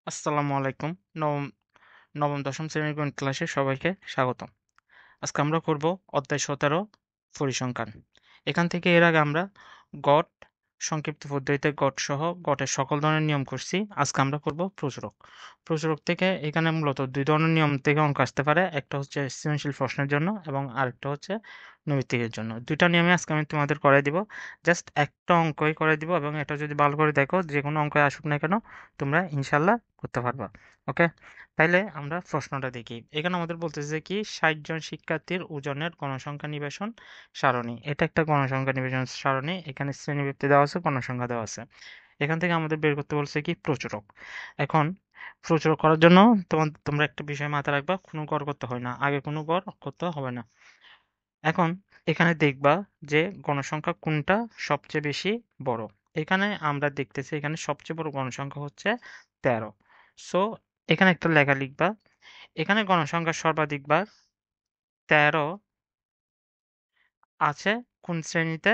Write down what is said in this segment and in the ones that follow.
আসসালামু আলাইকুম। নবম নবম দশম শ্রেণীর গণিত ক্লাসে সবাইকে স্বাগতম। আজকে আমরা করব অধ্যায় 17 পরিসংখ্যান। এখান থেকে এর আগে আমরা গড়, সংক্ষিপ্ত পদ্ধতিতে গড় সহ গড়ের সকল ধরনের নিয়ম করছি। আজকে আমরা করব প্রচুরক। প্রচুরক থেকে এখানে মূলত দুই ধরনের নিয়ম থেকে অঙ্ক আসতে পারে। একটা হচ্ছে সৃজনশীল প্রশ্নের জন্য এবং আরেকটা হচ্ছে নৈতিকের জন্য। দুইটা নিয়মে আজকে আমি তোমাদের করাই দিব। জাস্ট একটা অঙ্কই করে দিব এবং এটা যদি ভালো করে দেখো যে কোনো অঙ্কই আসুক না কেন তোমরা ইনশাল্লাহ করতে পারবা। ওকে, তাইলে আমরা প্রশ্নটা দেখি। এখানে আমাদের বলতেছে কি ৬০ জন শিক্ষার্থীর ওজনের গণসংখ্যা নিবেশন সারণী। এটা একটা গণসংখ্যা নিবেশন সারণী। এখানে শ্রেণীব্যাপ্তি দেওয়া আছে, গণসংখ্যা দেওয়া আছে। এখান থেকে আমাদের বের করতে বলছে কি প্রচুরক। এখন প্রচুরক করার জন্য তোমরা একটা বিষয় মাথায় রাখবা, কোনো গড় করতে হয় না, আগে কোনো গড় করতে হবে না। এখন এখানে দেখবা যে গণসংখ্যা কোনটা সবচেয়ে বেশি বড়। এখানে আমরা দেখতেছি এখানে সবচেয়ে বড় গণসংখ্যা হচ্ছে ১৩। সো এখানে একটা লেখা লিখবা। এখানে গণসংখ্যার সর্বাধিক বার ১৩ আছে কোন শ্রেণীতে?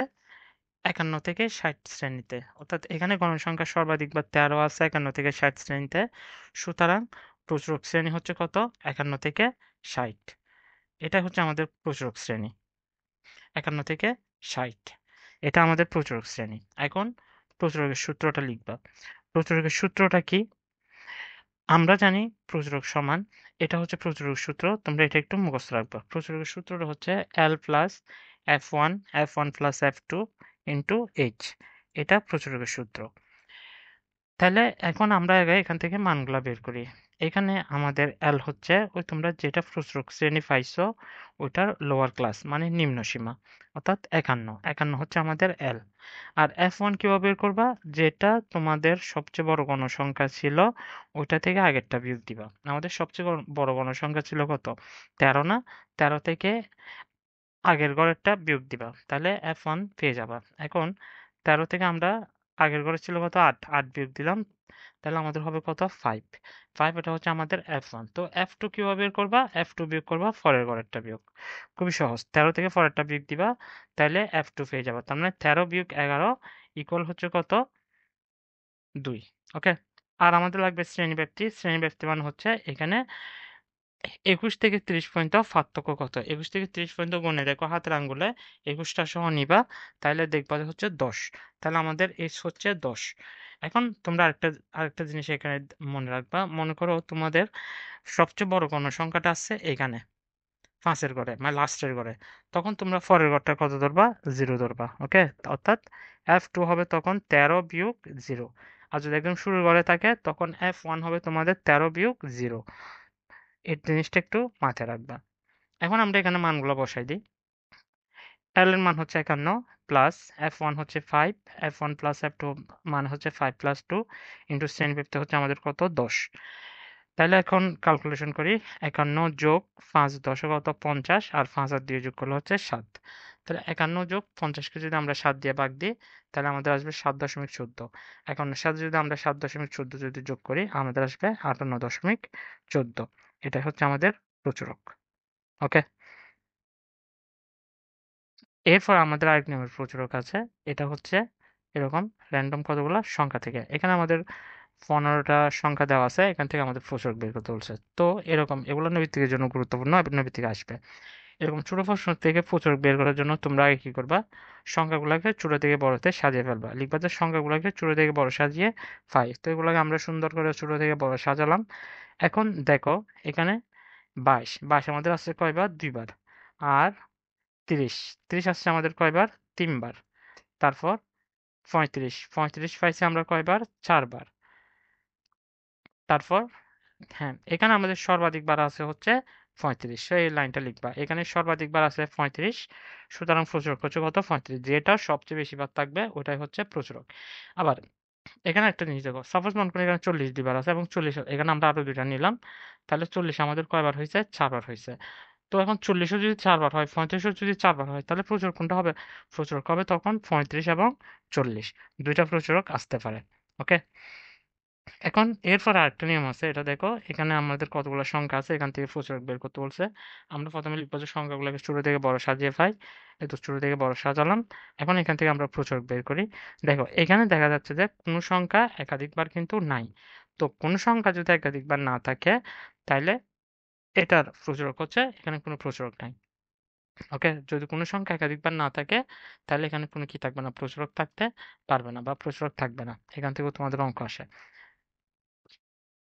৫১ থেকে ৬০ শ্রেণীতে। অর্থাৎ এখানে গণসংখ্যার সর্বাধিক বার ১৩ আছে ৫১ থেকে ৬০ শ্রেণীতে। সুতরাং প্রচুরক শ্রেণী হচ্ছে কত? ৫১ থেকে ৬০। এটা হচ্ছে আমাদের প্রচুরক শ্রেণী। ৫১ থেকে ৬০। এটা আমাদের প্রচুরক শ্রেণী। এখন প্রচুরকের সূত্রটা লিখবা। প্রচুরকের সূত্রটা কি? আমরা জানি প্রচুরক সমান, এটা হচ্ছে প্রচুরক সূত্র। তোমরা এটা একটু মুখস্থ রাখবা। প্রচুরকের সূত্রটা হচ্ছে L plus F1 F1 plus F2 into H। এটা প্রচুরকের সূত্র। তাহলে এখন আমরা আগে এখান থেকে মানগুলা বের করি। এখানে আমাদের L হচ্ছে ওই তোমরা যেটা প্রচুরক শ্রেণী পাইছো ওইটার লোয়ার ক্লাস মানে নিম্ন সীমা, অর্থাৎ ৫১। ৫১ হচ্ছে আমাদের L। আর F1 কিভাবে বের করবা? যেটা তোমাদের সবচেয়ে বড় গণসংখ্যা ছিল ওইটা থেকে আগেরটা বিয়োগ দিবা। আমাদের সবচেয়ে বড় গণসংখ্যা ছিল কত? ১৩ না? ১৩ থেকে আগের ঘরেরটা বিয়োগ দিবা। তাহলে F1 পেয়ে যাবা। এখন ১৩ থেকে আমরা আগের ঘরে ছিল কত? ৮। ৮ বিয়োগ দিলাম। তাহলে আমাদের হবে কত? ৫। ৫ এটা হচ্ছে আমাদের F1। তো F2 কিভাবে বের করবা? F2 বিয়োগ করবা পরের ঘরেরটা বিয়োগ। খুবই সহজ। ১৩ থেকে পরেরটা বিয়োগ দিবা। তাইলে F2 পেয়ে যাবা। তার মানে ১৩ বিয়োগ ১১ ইকুয়াল হচ্ছে কত? ২। ওকে? আর আমাদের লাগবে শ্রেণীব্যাপ্তি। শ্রেণীব্যাপ্তি মানে হচ্ছে এখানে ২১ থেকে ৩০ পর্যন্ত পার্থক্য কত? ২১ থেকে ৩০ পর্যন্ত গুণে দেখো হাতের আঙ্গুলে ২১ টা সহ নিবা, তাইলে দেখবা যে হচ্ছে ১০। তাহলে আমাদের h হচ্ছে ১০। এখন তোমরা আরেকটা জিনিস এখানে মনে রাখবা। মনে করো তোমাদের সবচেয়ে বড় গণসংখ্যাটা আছে এখানে ৫ এর ঘরে মানে লাস্টের ঘরে। তখন তোমরা পরের ঘরটা কত ধরবা? 0 ধরবা। ওকে? অর্থাৎ F2 হবে তখন ১৩ বিয়োগ 0। আর যদি একদম শুরুর ঘরে থাকে তখন F1 হবে তোমাদের ১৩ বিয়োগ 0। এই জিনিসটা একটু মাথায় রাখবা। এখন আমরা এখানে মানগুলো বসাই দিই। L এর মান হচ্ছে ৫১ প্লাস F1 হচ্ছে ৫, F1 প্লাস F2 মান হচ্ছে ৫ প্লাস ২ ইন্টু শ্রেণীব্যাপ্তি হচ্ছে আমাদের কত? ১০। তাহলে এখন ক্যালকুলেশন করি। ৫১ যোগ ৫ ১০ কত? ৫০ আর ৫ আর ২ যোগ করলে হচ্ছে ৭। তাহলে ৫১ যোগ ৫০ কে যদি আমরা ৭ দিয়ে ভাগ দিই তাহলে আমাদের আসবে ৭.১৪। ৫১ এর সাথে যদি আমরা ৭.১৪ যদি যোগ করি আমাদের আসবে ৫৮.১৪। এটাই হচ্ছে আমাদের প্রচুরক। ওকে? এরপর আমাদের আরেক নিয়মের প্রচুরক আছে। এটা হচ্ছে এরকম র‍্যান্ডম কতগুলা সংখ্যা থেকে। এখানে আমাদের ১৫টা সংখ্যা দেওয়া আছে। এখান থেকে আমাদের প্রচুরক বের করতে বলছে। তো এরকম এগুলো নৈবিত্তিকের জন্য গুরুত্বপূর্ণ এবং নৈবিত্তিক আসবে। এরকম ছোট প্রশ্ন থেকে প্রচুরক বের করার জন্য তোমরা আগে কি করবা? সংখ্যাগুলোকে ছোট থেকে বড়তে সাজিয়ে ফেলবা। লিখবা যে সংখ্যাগুলোকে ছোট থেকে বড় সাজিয়ে ৫। তো এগুলোকে আমরা সুন্দর করে ছোট থেকে বড় সাজালাম। এখন দেখো এখানে ২২। ২২ আমাদের আসছে কয়বার? ২ বার। আর ৩০। ৩০ আসছে আমাদের কয়বার? ৩ বার। তারপর ৩৫। ৩৫ পাইছি আমরা কয়বার? ৪ বার। তারপর হ্যাঁ, এখানে আমাদের সর্বাধিক বার আছে হচ্ছে ৩৫। এই লাইনটা লিখবা। এখানে সর্বাধিক বার আছে ৩৫। সুতরাং প্রচুরক হচ্ছে কত? ৩৫। যেটা সবচেয়ে বেশি বার থাকবে ওটাই হচ্ছে প্রচুরক। আবার এখানে একটা জিনিস দেখো। সাপোজ মনে করি এখানে ৪০ বার আছে এবং ৪০ এখানে আমরা আরো ২ টা নিলাম। তাহলে ৪০ আমাদের কয়বার হইছে? ৪ বার হইছে। তো এখন ৪০ ও যদি ৪ বার হয়, ৩৫ ও যদি ৪ বার হয়, তাহলে প্রচুরক কোনটা হবে? প্রচুরক হবে তখন ৩৫ এবং ৪০। ২ টা প্রচুরক আসতে পারে। ওকে? এখন এরপর আরেকটা নিয়ম আছে। এটা দেখো এখানে আমাদের কতগুলো সংখ্যা আছে এখান থেকে প্রচুরক বের করতে বলছে। আমরা প্রথমে লিখব যে সংখ্যাগুলোকে ছোট থেকে বড় সাজিয়ে পাই। এই তো ছোট থেকে বড় সাজালাম। এখন এখান থেকে আমরা প্রচুরক বের করি। দেখো এখানে দেখা যাচ্ছে যে কোনো সংখ্যা একাধিকবার কিন্তু নাই। তো কোনো সংখ্যা যদি একাধিকবার না থাকে তাইলে এটার প্রচুরক হচ্ছে এখানে কোনো প্রচুরক নাই। ওকে? যদি কোনো সংখ্যা একাধিকবার না থাকে তাহলে এখানে কোনো কি থাকবে না? প্রচুরক থাকতে পারবে না বা প্রচুরক থাকবে না। এখান থেকেও তোমাদের অঙ্ক আসে।